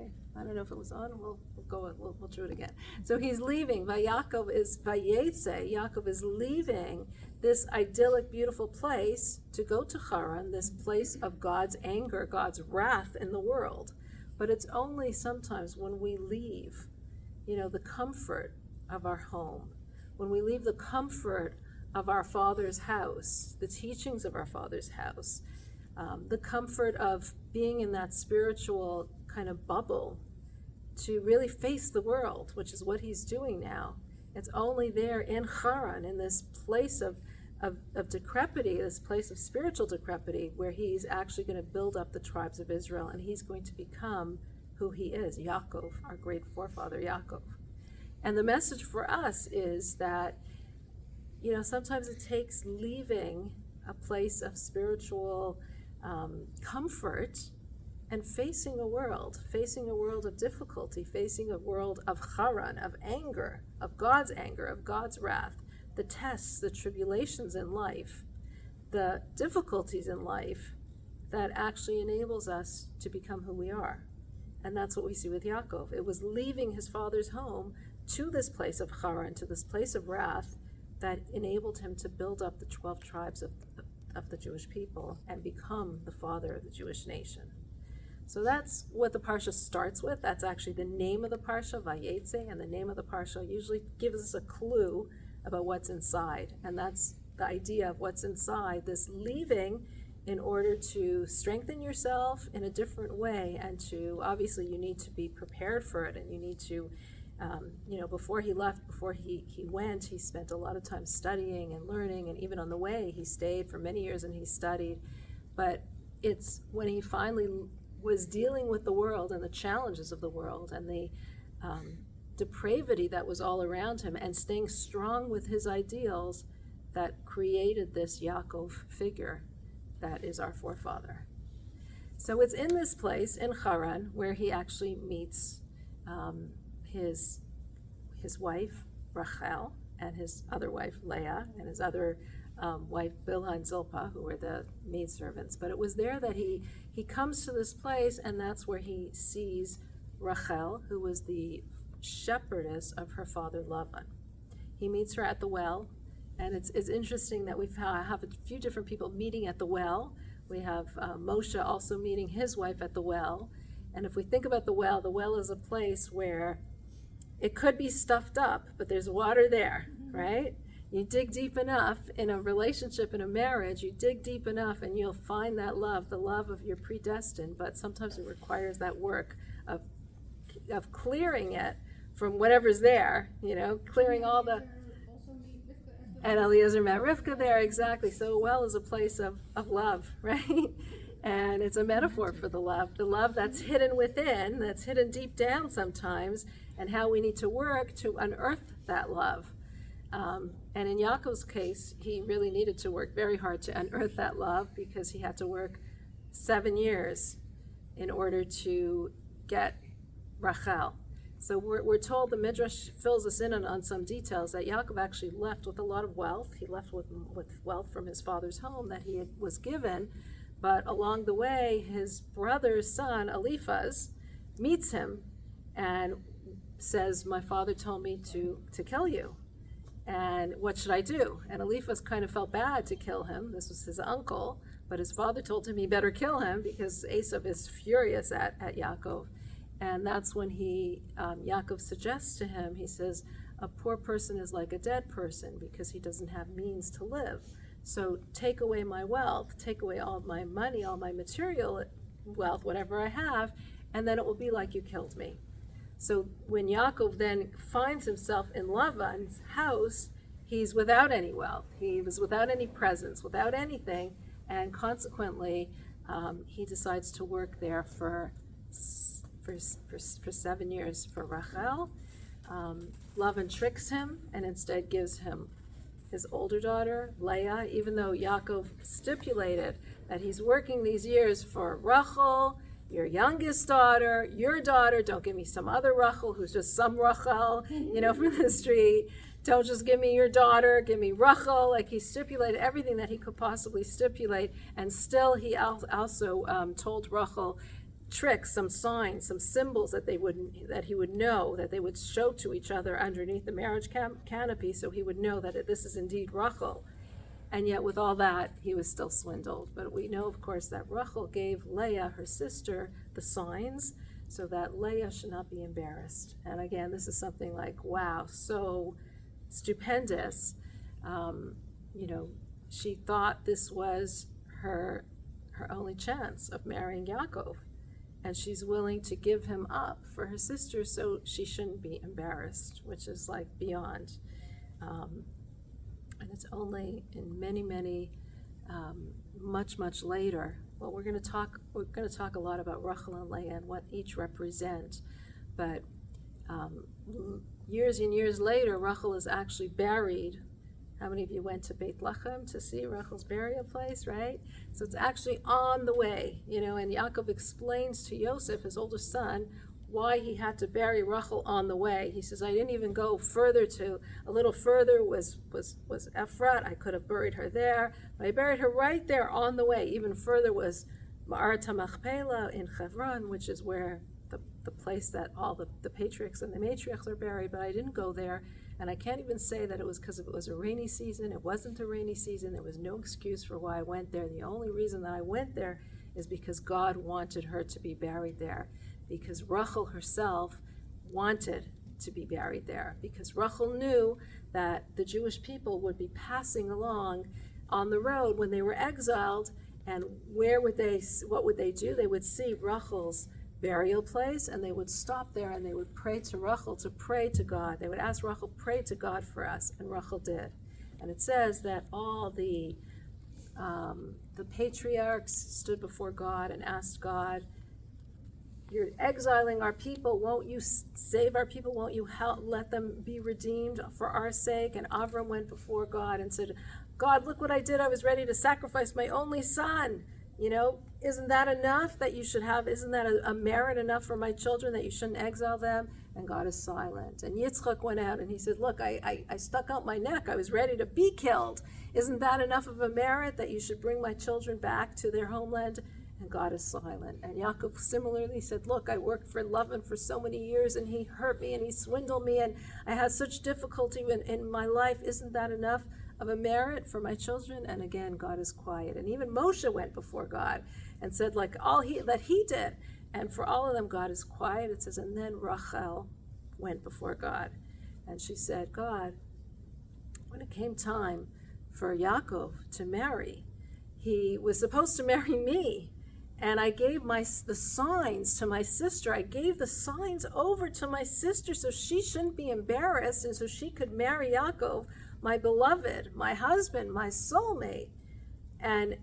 Okay, I don't know if it was on. We'll do it again. So he's leaving. Yaakov is leaving this idyllic, beautiful place to go to Haran, this place of God's anger, God's wrath in the world. But it's only sometimes when we leave, the comfort of our home, when we leave the comfort of our Father's house, the teachings of our Father's house, the comfort of being in that spiritual kind of bubble to really face the world, which is what he's doing now. It's only there in Haran, in this place of decrepity, this place of spiritual decrepity, where he's actually going to build up the tribes of Israel, and he's going to become who he is, Yaakov, our great forefather Yaakov. And the message for us is that, sometimes it takes leaving a place of spiritual comfort and facing a world of difficulty, facing a world of Haran, of anger, of God's wrath, the tests, the tribulations in life, the difficulties in life that actually enables us to become who we are. And that's what we see with Yaakov. It was leaving his father's home to this place of Haran, to this place of wrath, that enabled him to build up the 12 tribes of the Jewish people and become the father of the Jewish nation. So that's what the parsha starts with. That's actually the name of the parsha, Vayetze, and the name of the parsha usually gives us a clue about what's inside. And that's the idea of what's inside, this leaving in order to strengthen yourself in a different way, and to, obviously you need to be prepared for it, and you need to, before he left, before he went, he spent a lot of time studying and learning, and even on the way he stayed for many years and he studied. But it's when he finally was dealing with the world and the challenges of the world and the depravity that was all around him, and staying strong with his ideals, that created this Yaakov figure that is our forefather. So it's in this place, in Haran, where he actually meets his wife, Rachel, and his other wife, Leah, and his other wife, Bilhah and Zilpah, who were the maidservants. But it was there that he comes to this place, and that's where he sees Rachel, who was the shepherdess of her father Lavan. He meets her at the well, and it's interesting that we have a few different people meeting at the well. We have Moshe also meeting his wife at the well. And if we think about the well is a place where it could be stuffed up, but there's water there, right? You dig deep enough in a relationship, in a marriage, you dig deep enough and you'll find that love, the love of your predestined, but sometimes it requires that work of clearing it from whatever's there, clearing all the... And Eliezer met Rivka there, exactly. So a well is a place of love, right? And it's a metaphor for the love that's hidden within, that's hidden deep down sometimes, and how we need to work to unearth that love. And in Yaakov's case, he really needed to work very hard to unearth that love, because he had to work 7 years in order to get Rachel. So we're told, the Midrash fills us in on some details, that Yaakov actually left with a lot of wealth. He left with wealth from his father's home that he was given, but along the way, his brother's son, Eliphaz, meets him and says, "My father told me to kill you, and what should I do?" And Eliphaz kind of felt bad to kill him. This was his uncle, but his father told him he better kill him because Esav is furious at Yaakov. And that's when Yaakov suggests to him, he says, a poor person is like a dead person because he doesn't have means to live. So take away my wealth, take away all my money, all my material wealth, whatever I have, and then it will be like you killed me. So when Yaakov then finds himself in Lavan's house, he's without any wealth. He was without any presence, without anything, and consequently, he decides to work there for 7 years for Rachel. Lavan tricks him and instead gives him his older daughter, Leah, even though Yaakov stipulated that he's working these years for Rachel, your youngest daughter, your daughter. Don't give me some other Rachel who's just some Rachel, from the street. Don't just give me your daughter, give me Rachel. Like, he stipulated everything that he could possibly stipulate, and still he also told Rachel, tricks, some signs, some symbols that he would know, that they would show to each other underneath the marriage canopy, so he would know that this is indeed Rachel. And yet with all that, he was still swindled. But we know, of course, that Rachel gave Leah, her sister, the signs so that Leah should not be embarrassed. And again, this is something like, wow, so stupendous. She thought this was her only chance of marrying Yaakov. And she's willing to give him up for her sister so she shouldn't be embarrassed, which is like beyond. And it's only in many, much later. Well, we're going to talk a lot about Rachel and Leah and what each represent. But years and years later, Rachel is actually buried. How many of you went to Beit Lechem to see Rachel's burial place, right? So it's actually on the way, and Yaakov explains to Yosef, his oldest son, why he had to bury Rachel on the way. He says, I didn't even go a little further was Ephrat. I could have buried her there, but I buried her right there on the way. Even further was Ma'arat HaMachpelah in Hebron, which is where the place that all the patriarchs and the matriarchs are buried, but I didn't go there. And I can't even say that it was because it was a rainy season. It wasn't a rainy season. There was no excuse for why I went there. The only reason that I went there is because God wanted her to be buried there. Because Rachel herself wanted to be buried there. Because Rachel knew that the Jewish people would be passing along on the road when they were exiled, and what would they do? They would see Rachel's burial place, and they would stop there and they would pray to Rachel to pray to God. They would ask Rachel, pray to God for us, and Rachel did. And it says that all the patriarchs stood before God and asked God, you're exiling our people, won't you save our people? Won't you let them be redeemed for our sake? And Avram went before God and said, God, look what I did. I was ready to sacrifice my only son. Isn't that enough that you should have? Isn't that a merit enough for my children that you shouldn't exile them? And God is silent. And Yitzchak went out and he said, look, I stuck out my neck. I was ready to be killed. Isn't that enough of a merit that you should bring my children back to their homeland? And God is silent. And Yaakov similarly said, look, I worked for Lavan for so many years, and he hurt me and he swindled me, and I had such difficulty in my life. Isn't that enough of a merit for my children? And again, God is quiet. And even Moshe went before God and said, like, all that he did. And for all of them, God is quiet. It says, and then Rachel went before God. And she said, God, when it came time for Yaakov to marry, he was supposed to marry me. And I gave the signs to my sister. I gave the signs over to my sister so she shouldn't be embarrassed, and so she could marry Yaakov, my beloved, my husband, my soulmate. And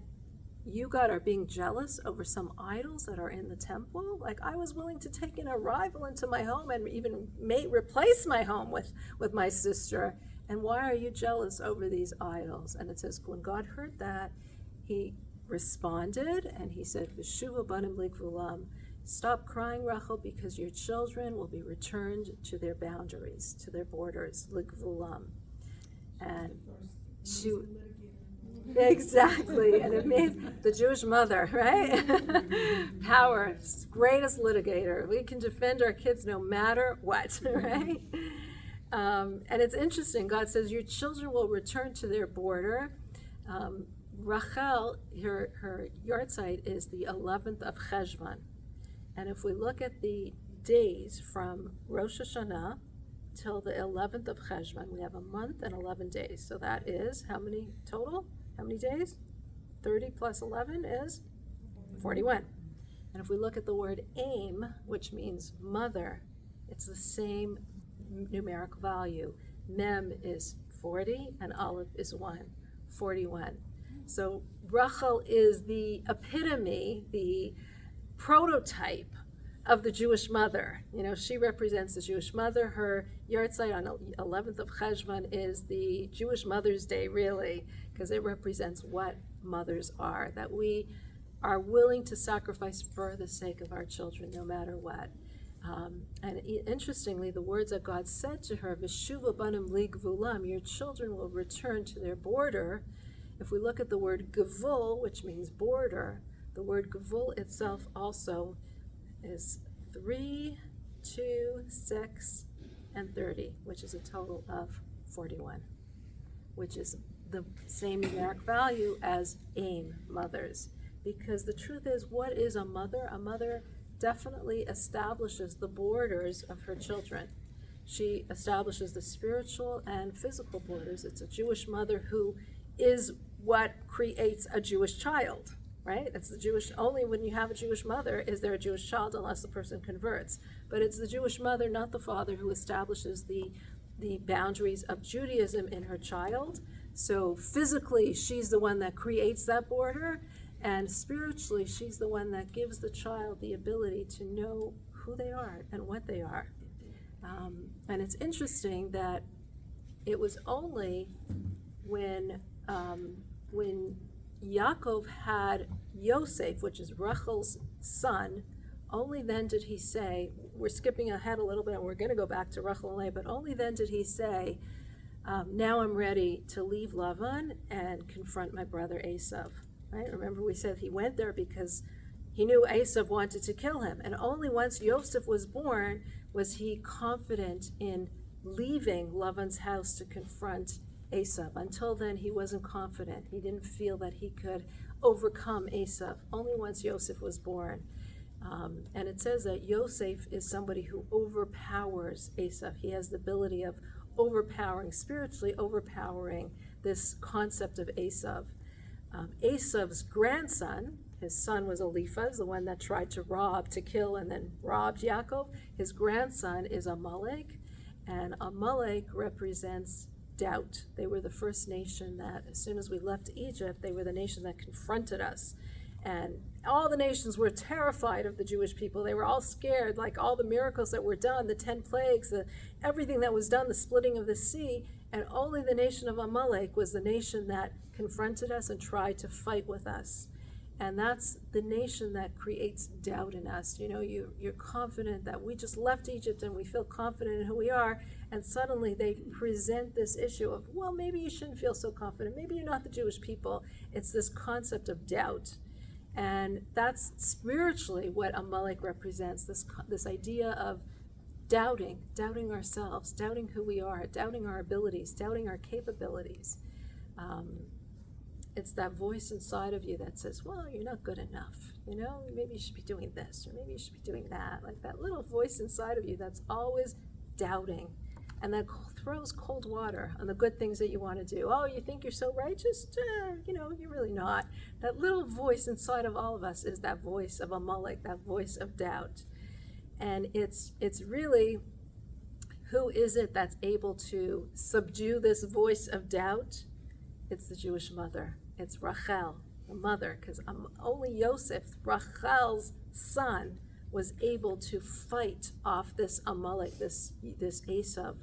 you God are being jealous over some idols that are in the temple? Like, I was willing to take an arrival into my home and even replace my home with my sister. And why are you jealous over these idols? And it says, when God heard that, he responded and he said, V'shuva banim ligvulam, stop crying, Rachel, because your children will be returned to their boundaries, to their borders, ligvulam. And she, exactly, and it made the Jewish mother, right? Power, greatest litigator. We can defend our kids no matter what, right? And it's interesting. God says your children will return to their border. Rachel, her yahrzeit is the 11th of Cheshvan. And if we look at the days from Rosh Hashanah till the 11th of Cheshvan, we have a month and 11 days. So that is how many total? How many days? 30 plus 11 is 41. And if we look at the word aim, which means mother, it's the same numerical value. Mem is 40 and Aleph is 1, 41. So Rachel is the epitome, the prototype of the Jewish mother. She represents the Jewish mother. Her yahrzeit on 11th of Cheshvan is the Jewish Mother's Day, really, because it represents what mothers are, that we are willing to sacrifice for the sake of our children, no matter what. And interestingly, the words that God said to her, V'shuva banim ligvulam, your children will return to their border. If we look at the word gevul, which means border, the word gevul itself also is 3, 2, 6, and 30, which is a total of 41, which is the same numeric value as AIM, mothers. Because the truth is, what is a mother? A mother definitely establishes the borders of her children. She establishes the spiritual and physical borders. It's a Jewish mother who is what creates a Jewish child, right? It's the Jewish, only when you have a Jewish mother is there a Jewish child, unless the person converts. But it's the Jewish mother, not the father, who establishes the boundaries of Judaism in her child. So physically, she's the one that creates that border, and spiritually, she's the one that gives the child the ability to know who they are and what they are. And it's interesting that it was only when Yaakov had Yosef, which is Rachel's son, only then did he say, we're skipping ahead a little bit and we're going to go back to Rachel and Leah, but only then did he say, now I'm ready to leave Lavan and confront my brother Esav. Right? Remember, we said he went there because he knew Esav wanted to kill him. And only once Yosef was born was he confident in leaving Lavan's house to confront Esav. Until then, he wasn't confident. He didn't feel that he could overcome Esav. Only once Yosef was born. And it says that Yosef is somebody who overpowers Esav. He has the ability of overpowering, spiritually overpowering this concept of Esav. Esav's grandson, his son was Eliphaz, the one that tried to rob, to kill, and then robbed Yaakov. His grandson is Amalek, and Amalek represents doubt. They were the first nation that, as soon as we left Egypt, they were the nation that confronted us. And all the nations were terrified of the Jewish people. They were all scared, like all the miracles that were done, the 10 plagues, everything that was done, the splitting of the sea. And only the nation of Amalek was the nation that confronted us and tried to fight with us. And that's the nation that creates doubt in us. You know, you're confident that we just left Egypt and we feel confident in who we are. And suddenly they present this issue of, well, maybe you shouldn't feel so confident. Maybe you're not the Jewish people. It's this concept of doubt. And that's spiritually what Amalek represents, this idea of doubting ourselves, doubting who we are, doubting our abilities, doubting our capabilities. It's that voice inside of you that says, well, you're not good enough. You know, maybe you should be doing this, or maybe you should be doing that. Like that little voice inside of you that's always doubting. And that throws cold water on the good things that you want to do. Oh, you think you're so righteous? You know, you're really not. That little voice inside of all of us is that voice of Amalek, that voice of doubt. And it's really, who is it that's able to subdue this voice of doubt? It's the Jewish mother. It's Rachel, the mother, because only Yosef, Rachel's son, was able to fight off this Amalek, this Esav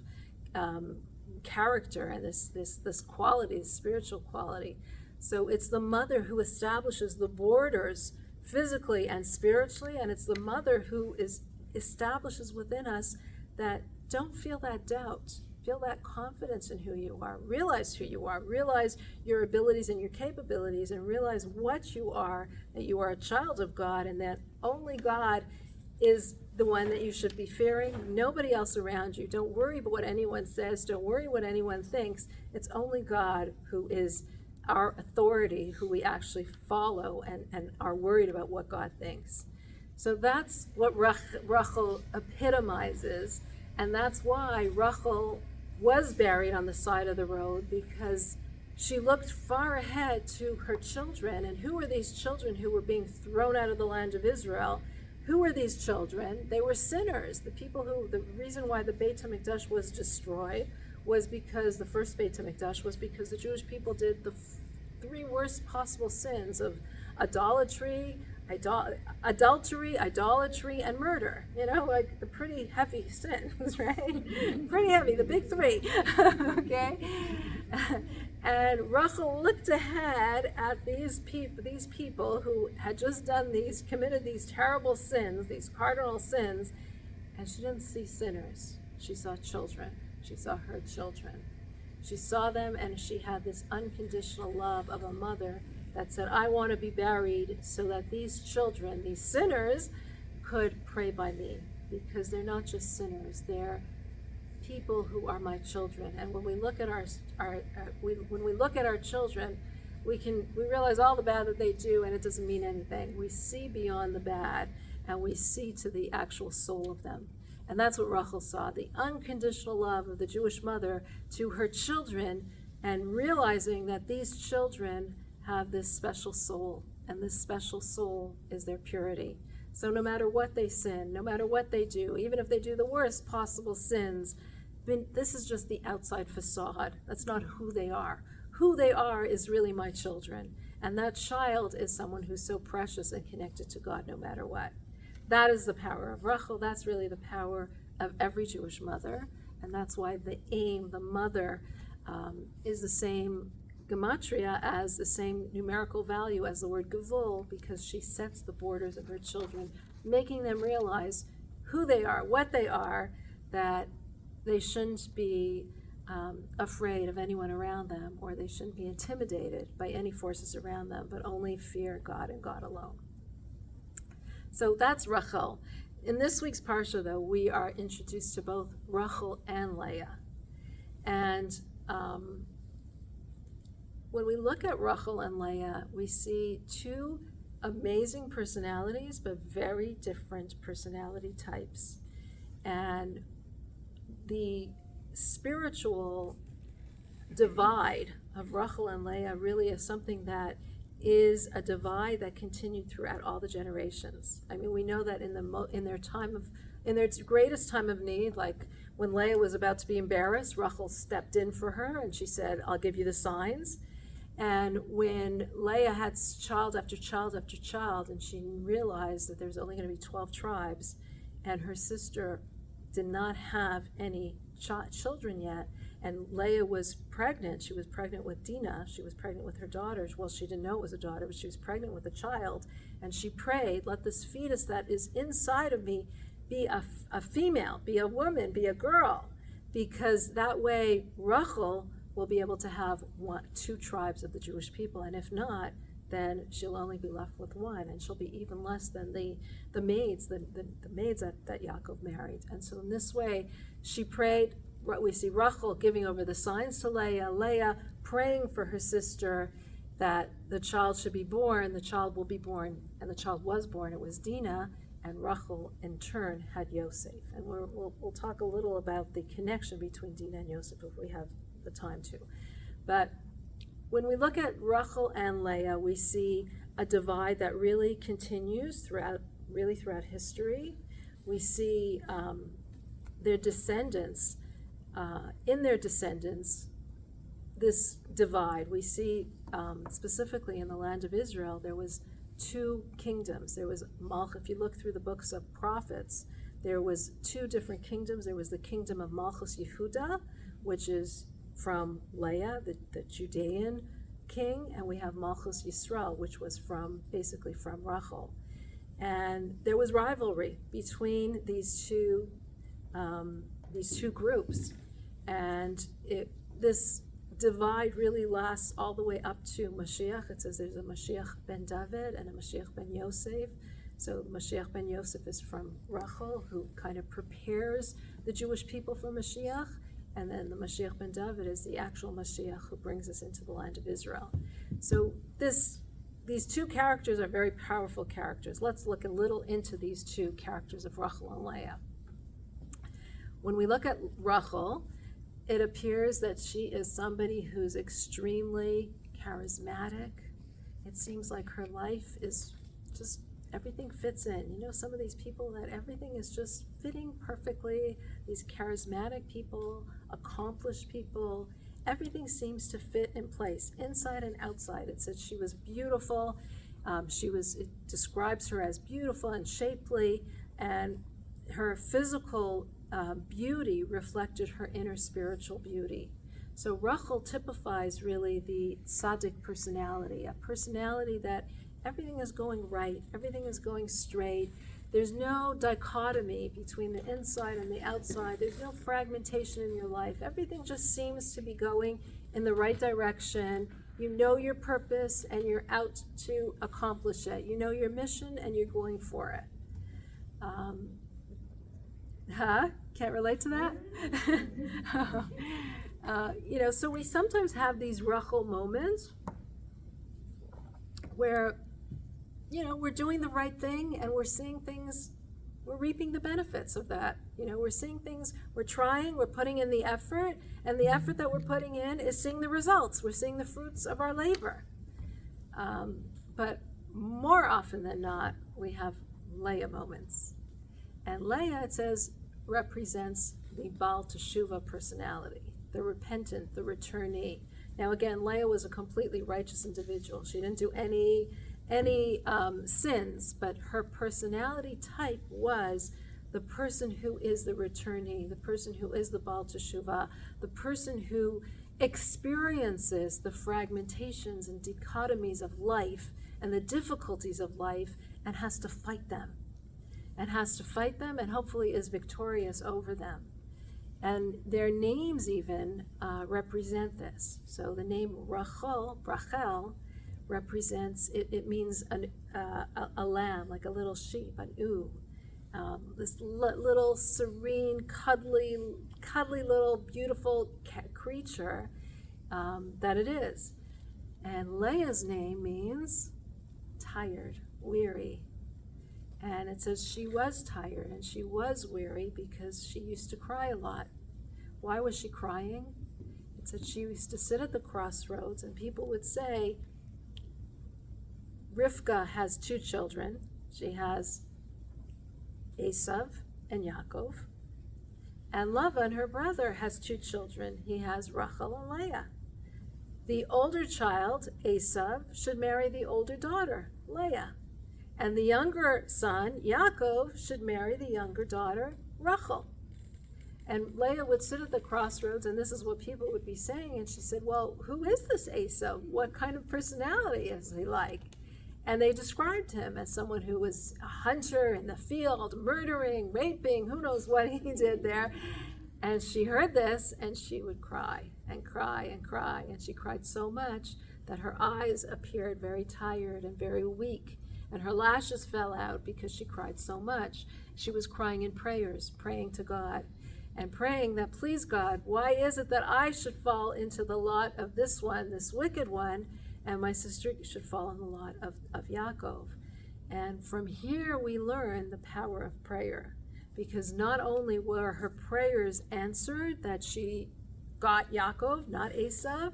character, and this quality, this spiritual quality. So it's the mother who establishes the borders physically and spiritually, and it's the mother who establishes within us that don't feel that doubt. Feel that confidence in who you are. Realize who you are. Realize your abilities and your capabilities, and realize what you are, that you are a child of God, and that only God is the one that you should be fearing. Nobody else around you. Don't worry about what anyone says. Don't worry what anyone thinks. It's only God who is our authority, who we actually follow and are worried about what God thinks. So that's what Rachel epitomizes, and that's why Rachel was buried on the side of the road, because she looked far ahead to her children. And who were these children who were being thrown out of the land of Israel? Who were these children? They were sinners. The reason why the Beit HaMikdash was destroyed was because the first Beit HaMikdash was because the Jewish people did the three worst possible sins of adultery, idolatry, and murder. You know, like the pretty heavy sins, right? Pretty heavy, the big three. Okay? And Rachel looked ahead at these people who had just committed these terrible sins, these cardinal sins, and she didn't see sinners. She saw children. She saw her children. She saw them, and she had this unconditional love of a mother that said, I want to be buried so that these children, these sinners, could pray by me, because they're not just sinners, they're people who are my children. And when we look at when we look at our children, we realize all the bad that they do, and it doesn't mean anything. We see beyond the bad, and we see to the actual soul of them. And that's what Rachel saw, the unconditional love of the Jewish mother to her children, and realizing that these children have this special soul, and this special soul is their purity. So no matter what they sin, no matter what they do, even if they do the worst possible sins, this is just the outside facade. That's not who they are. Who they are is really my children. And that child is someone who's so precious and connected to God no matter what. That is the power of Rachel. That's really the power of every Jewish mother. And that's why the aim, the mother, is the same gematria as the same numerical value as the word gevul, because she sets the borders of her children, making them realize who they are, what they are, that they shouldn't be afraid of anyone around them, or they shouldn't be intimidated by any forces around them, but only fear God and God alone. So that's Rachel. In this week's parsha, though, we are introduced to both Rachel and Leah. And when we look at Rachel and Leah, we see two amazing personalities, but very different personality types. And the spiritual divide of Rachel and Leah really is something that is a divide that continued throughout all the generations. I mean, we know that in their greatest time of need, like when Leah was about to be embarrassed, Rachel stepped in for her and she said, "I'll give you the signs." And when Leah had child after child after child, and she realized that there's only going to be 12 tribes, and her sister did not have any children yet, and Leah was pregnant. She was pregnant with Dinah. She was pregnant with her daughters. Well, she didn't know it was a daughter, but she was pregnant with a child. And she prayed, "Let this fetus that is inside of me be a female, be a woman, be a girl," because that way Rachel will be able to have two tribes of the Jewish people. And if not, then she'll only be left with one, and she'll be even less than the maids that Yaakov married. And so in this way, she prayed. We see Rachel giving over the signs to Leah, Leah praying for her sister that the child should be born, the child will be born, and the child was born. It was Dinah, and Rachel in turn had Yosef. And we'll talk a little about the connection between Dinah and Yosef if we have the time to. But when we look at Rachel and Leah, we see a divide that really continues throughout history. We see their descendants, this divide. We see specifically in the land of Israel, there was two kingdoms. There was Malchus. If you look through the books of prophets, there was two different kingdoms. There was the kingdom of Malchus Yehuda, which is from Leah, the Judean king, and we have Malchus Yisrael, which was basically from Rachel. And there was rivalry between these two groups, and this divide really lasts all the way up to Mashiach. It says there's a Mashiach ben David and a Mashiach ben Yosef. So Mashiach ben Yosef is from Rachel, who kind of prepares the Jewish people for Mashiach. And then the Mashiach ben David is the actual Mashiach who brings us into the land of Israel. So these two characters are very powerful characters. Let's look a little into these two characters of Rachel and Leah. When we look at Rachel, it appears that she is somebody who's extremely charismatic. It seems like her life is just, everything fits in. You know, some of these people that everything is just fitting perfectly, these charismatic people, accomplished people, everything seems to fit in place, inside and outside. It says she was beautiful. It describes her as beautiful and shapely, and her physical beauty reflected her inner spiritual beauty. So Rachel typifies really the tzaddik personality, a personality that everything is going right, everything is going straight. There's no dichotomy between the inside and the outside. There's no fragmentation in your life. Everything just seems to be going in the right direction. You know your purpose and you're out to accomplish it. You know your mission and you're going for it. Can't relate to that? So we sometimes have these Rachel moments where, we're doing the right thing and we're seeing things, we're reaping the benefits of that. We're seeing things, we're trying, we're putting in the effort, and the effort that we're putting in is seeing the results. We're seeing the fruits of our labor. But more often than not, we have Leah moments. And Leah, it says, represents the Baal Teshuvah personality, the repentant, the returnee. Now again, Leah was a completely righteous individual. She didn't do any sins, but her personality type was the person who is the returnee, the person who is the Baal Teshuvah, the person who experiences the fragmentations and dichotomies of life and the difficulties of life and has to fight them. And hopefully is victorious over them. And their names even represent this. So the name Rachel represents, it means a lamb, like a little sheep, an ewe. This little serene, cuddly little beautiful creature that it is. And Leah's name means tired, weary. And it says she was tired and she was weary because she used to cry a lot. Why was she crying? It said she used to sit at the crossroads and people would say, Rivka has 2 children. She has Esav and Yaakov. And Lavan, her brother, has 2 children. He has Rachel and Leah. The older child, Esav, should marry the older daughter, Leah. And the younger son, Yaakov, should marry the younger daughter, Rachel. And Leah would sit at the crossroads, and this is what people would be saying. And she said, well, who is this Esau? What kind of personality is he like? And they described him as someone who was a hunter in the field, murdering, raping, who knows what he did there. And she heard this, and she would cry and cry and cry. And she cried so much that her eyes appeared very tired and very weak. And her lashes fell out because she cried so much. She was crying in prayers, praying to God, and praying that, please God, why is it that I should fall into the lot of this one, this wicked one, and my sister should fall in the lot of Yaakov? And from here we learn the power of prayer, because not only were her prayers answered, that she got Yaakov, not Esav,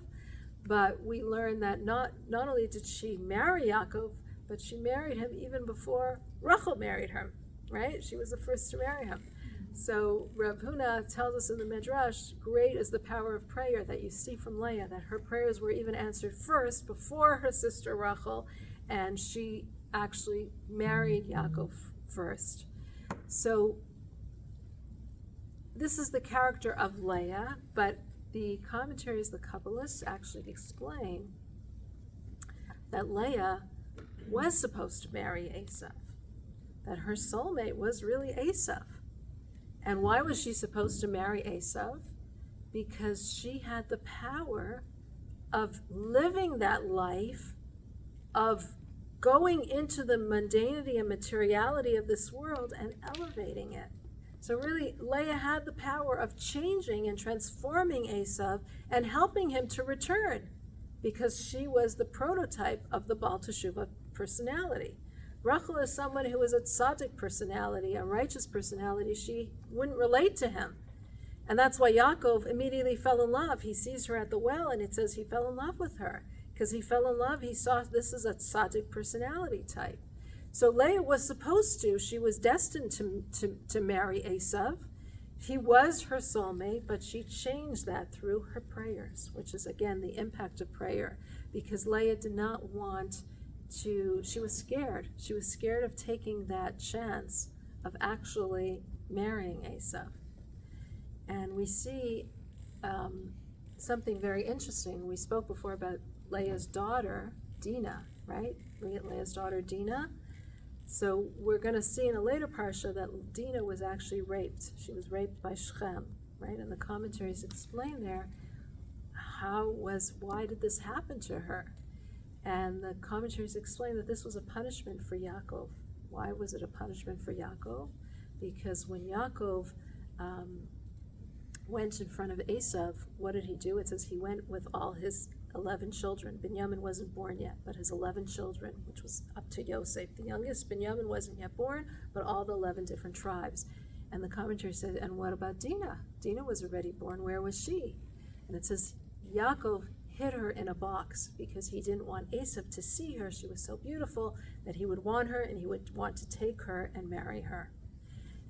but we learn that not only did she marry Yaakov, but she married him even before Rachel married him, right? She was the first to marry him. So Rav Huna tells us in the Midrash, great is the power of prayer that you see from Leah, that her prayers were even answered first before her sister Rachel, and she actually married Yaakov first. So this is the character of Leah, but the commentaries, the Kabbalists actually explain that Leah was supposed to marry Esav, that her soulmate was really Esav. And why was she supposed to marry Esav? Because she had the power of living that life, of going into the mundanity and materiality of this world and elevating it. So really, Leah had the power of changing and transforming Esav and helping him to return, because she was the prototype of the Baal Teshuvah personality. Rachel is someone who is a tzaddik personality, a righteous personality. She wouldn't relate to him. And that's why Yaakov immediately fell in love. He sees her at the well, and it says he fell in love with her. Because he fell in love, he saw this is a tzaddik personality type. So Leah was supposed to, she was destined to marry Esav. He was her soulmate, but she changed that through her prayers, which is, again, the impact of prayer. Because Leah did not want to, she was scared. She was scared of taking that chance of actually marrying Esav. And we see something very interesting. We spoke before about Leah's daughter, Dinah, right? Leah's daughter, Dinah. So we're going to see in a later parsha that Dinah was actually raped. She was raped by Shechem, right? And the commentaries explain there why did this happen to her? And the commentaries explain that this was a punishment for Yaakov, Why was it a punishment for Yaakov? Because when Yaakov went in front of Esav, what did he do? It says he went with all his 11 children. Binyamin wasn't born yet, but his 11 children, which was up to Yosef. The youngest, Binyamin, wasn't yet born, but all the 11 different tribes. And the commentary said, and what about Dinah? Dinah was already born. Where was she? And it says Yaakov hid her in a box because he didn't want Esav to see her. She was so beautiful that he would want her and he would want to take her and marry her.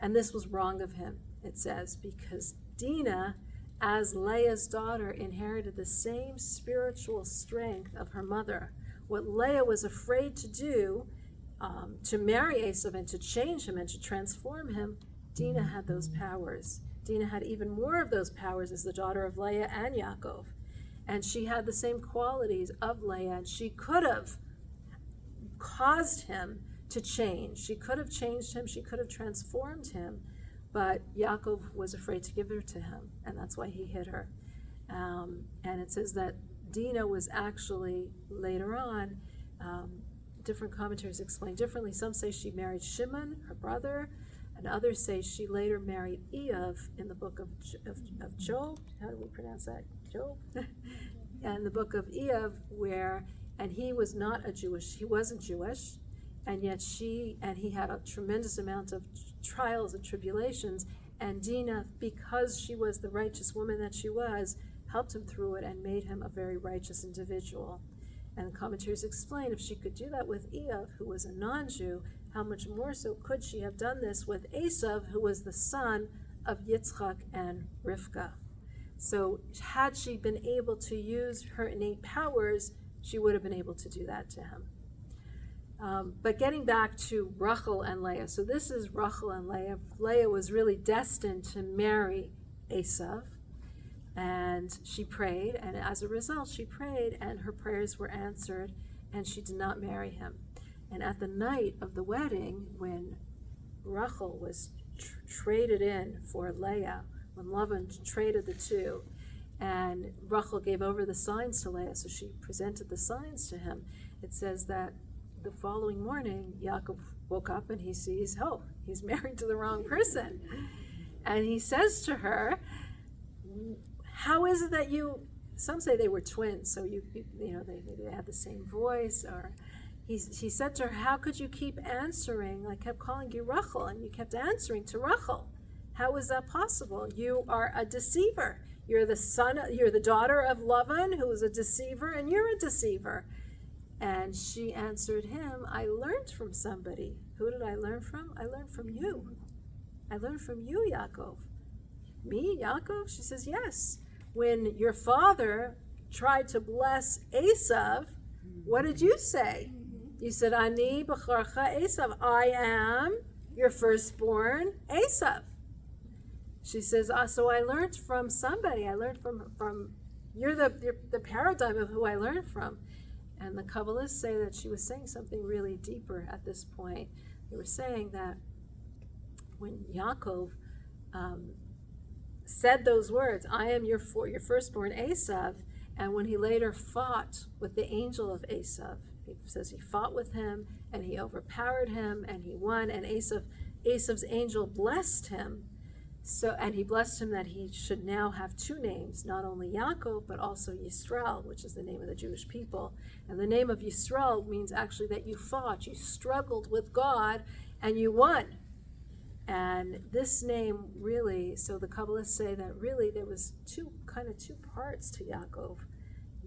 And this was wrong of him, it says, because Dinah, as Leah's daughter, inherited the same spiritual strength of her mother. What Leah was afraid to do, to marry Esav and to change him and to transform him, Dinah had those powers. Dinah had even more of those powers as the daughter of Leah and Yaakov. And she had the same qualities of Leah, and she could have caused him to change. She could have changed him, she could have transformed him, but Yaakov was afraid to give her to him, and that's why he hid her. And it says that Dinah was actually, later on, different commentaries explain differently. Some say she married Shimon, her brother, and others say she later married Eov in the book of Job. How do we pronounce that? Job? And the book of Eov, and he was not he wasn't Jewish, and yet he had a tremendous amount of trials and tribulations, and Dinah, because she was the righteous woman that she was, helped him through it and made him a very righteous individual. And commentators explain if she could do that with Eov, who was a non-Jew, how much more so could she have done this with Esav, who was the son of Yitzchak and Rivka. So had she been able to use her innate powers, she would have been able to do that to him. But getting back to Rachel and Leah, so this is Rachel and Leah. Leah was really destined to marry Esav, and she prayed, and as a result, she prayed, and her prayers were answered, and she did not marry him. And at the night of the wedding, when Rachel was traded in for Leah, when Lavan traded the two, and Rachel gave over the signs to Leah, so she presented the signs to him, it says that the following morning, Yaakov woke up and he sees, he's married to the wrong person. And he says to her, how is it that some say they were twins, so they had the same voice, or he said to her, how could you keep answering? I kept calling you Rachel, and you kept answering to Rachel. How is that possible? You are a deceiver. You're the daughter of Lavan, who is a deceiver, and you're a deceiver. And she answered him, I learned from somebody. Who did I learn from? I learned from you. I learned from you, Yaakov. Me, Yaakov? She says, yes. When your father tried to bless Esav, what did you say? You said, Ani b'charcha Esav. I am your firstborn Esav. She says, so I learned from somebody. I learned from you're the paradigm of who I learned from. And the Kabbalists say that she was saying something really deeper at this point. They were saying that when Yaakov said those words, I am your firstborn Esav, and when he later fought with the angel of Esav, he says he fought with him, and he overpowered him, and he won, and Esav's angel blessed him. And he blessed him that he should now have two names, not only Yaakov, but also Yisrael, which is the name of the Jewish people. And the name of Yisrael means actually that you fought, you struggled with God, and you won. And this name really, so the Kabbalists say that really there was two parts to Yaakov.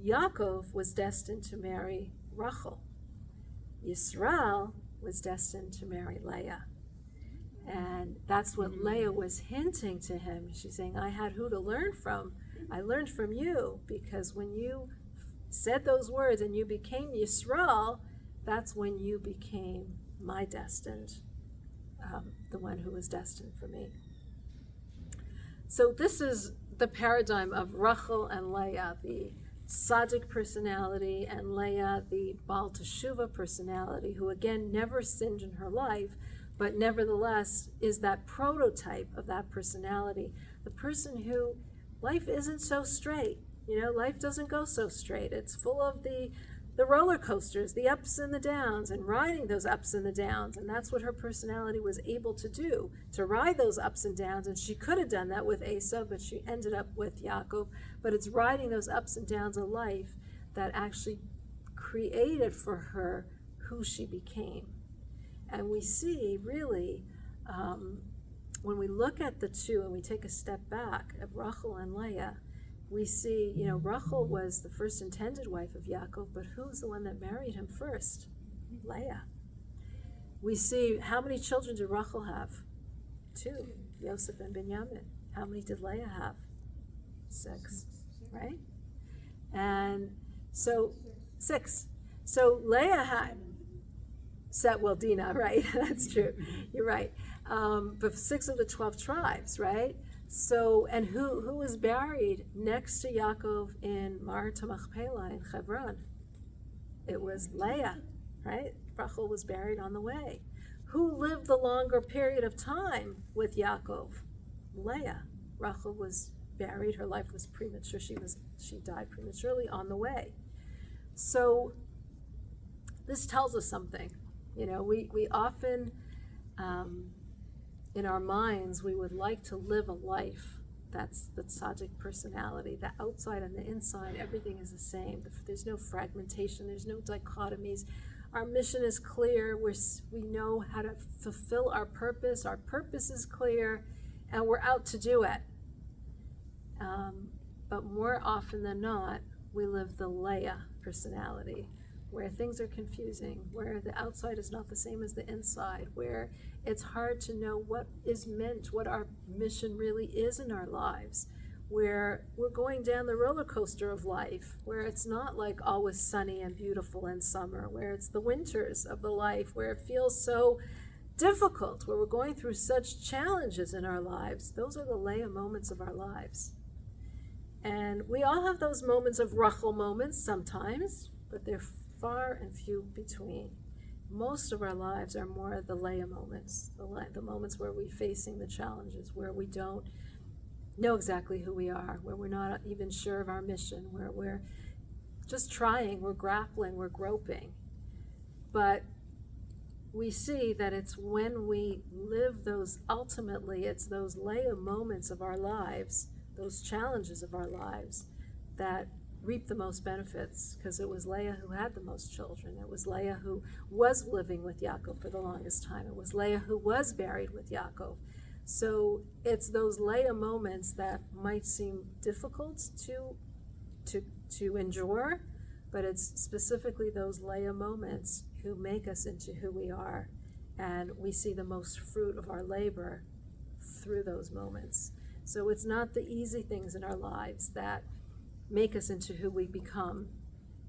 Yaakov was destined to marry Rachel. Yisrael was destined to marry Leah. And that's what Leah was hinting to him. She's saying, I had who to learn from. I learned from you, because when you said those words and you became Yisrael, that's when you became my destined, the one who was destined for me. So this is the paradigm of Rachel and Leah, the tzaddik personality, and Leah, the Baal Teshuvah personality, who again never sinned in her life, but nevertheless is that prototype of that personality, the person who life isn't so straight. Life doesn't go so straight. It's full of the the roller coasters, the ups and the downs, and riding those ups and the downs. And that's what her personality was able to do, to ride those ups and downs. And she could have done that with Esau, but she ended up with Yaakov. But it's riding those ups and downs of life that actually created for her who she became. And we see really, when we look at the two and we take a step back at Rachel and Leah, we see, Rachel was the first intended wife of Yaakov, but who's the one that married him first? Leah. We see, how many children did Rachel have? 2, Yosef and Binyamin. How many did Leah have? 6, right? And so, 6. So Leah had, Dinah, right? That's true. You're right. But 6 of the 12 tribes, right? So, and who was buried next to Yaakov in Ma'arat Machpelah in Hebron? It was Leah, right? Rachel was buried on the way. Who lived the longer period of time with Yaakov? Leah. Rachel was buried. Her life was premature. She died prematurely on the way. So this tells us something. We often, in our minds, we would like to live a life that's the tzaddik personality. The outside and the inside, everything is the same. There's no fragmentation. There's no dichotomies. Our mission is clear. We know how to fulfill our purpose. Our purpose is clear, and we're out to do it. But more often than not, we live the Leah personality, where things are confusing, where the outside is not the same as the inside, where it's hard to know what is meant, what our mission really is in our lives, where we're going down the roller coaster of life, where it's not like always sunny and beautiful in summer, where it's the winters of the life, where it feels so difficult, where we're going through such challenges in our lives. Those are the Leah moments of our lives. And we all have those moments of Rachel moments sometimes, but they're far and few between. Most of our lives are more the Leah moments, the moments where we're facing the challenges, where we don't know exactly who we are, where we're not even sure of our mission, where we're just trying, we're grappling, we're groping. But we see that it's when we live those, ultimately, it's those Leah moments of our lives, those challenges of our lives, that reap the most benefits, because it was Leah who had the most children. It was Leah who was living with Yaakov for the longest time. It was Leah who was buried with Yaakov. So it's those Leah moments that might seem difficult to endure, but it's specifically those Leah moments who make us into who we are, and we see the most fruit of our labor through those moments. So it's not the easy things in our lives that make us into who we become.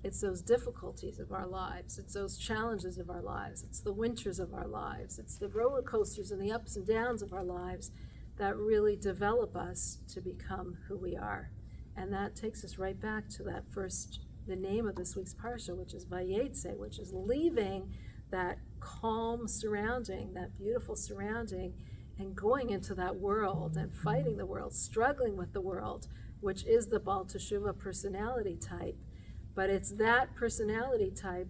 It's those difficulties of our lives. It's those challenges of our lives. It's the winters of our lives. It's the roller coasters and the ups and downs of our lives that really develop us to become who we are. And that takes us right back to that the name of this week's parsha, which is Vayetze, which is leaving that calm surrounding, that beautiful surrounding, and going into that world and fighting the world, struggling with the world, which is the Baal Teshuvah personality type. But it's that personality type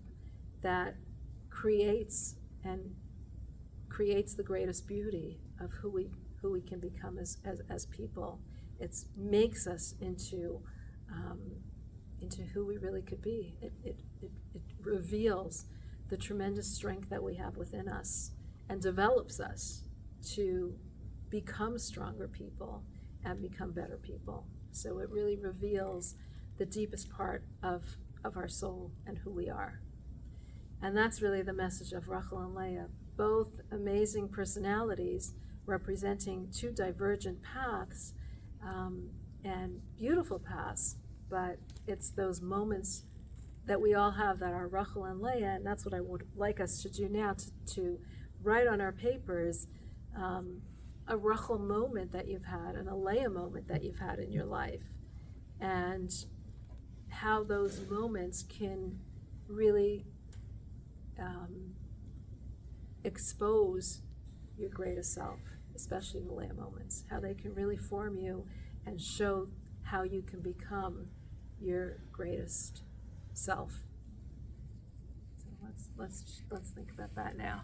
that creates the greatest beauty of who we can become as people. It makes us into who we really could be. It reveals the tremendous strength that we have within us and develops us to become stronger people and become better people. So it really reveals the deepest part of our soul and who we are. And that's really the message of Rachel and Leah, both amazing personalities representing 2 divergent paths, and beautiful paths, but it's those moments that we all have that are Rachel and Leah, and that's what I would like us to do now, to write on our papers a Rachel moment that you've had and a Leah moment that you've had in your life, and how those moments can really expose your greatest self, especially the Leah moments, how they can really form you and show how you can become your greatest self. let's think about that now.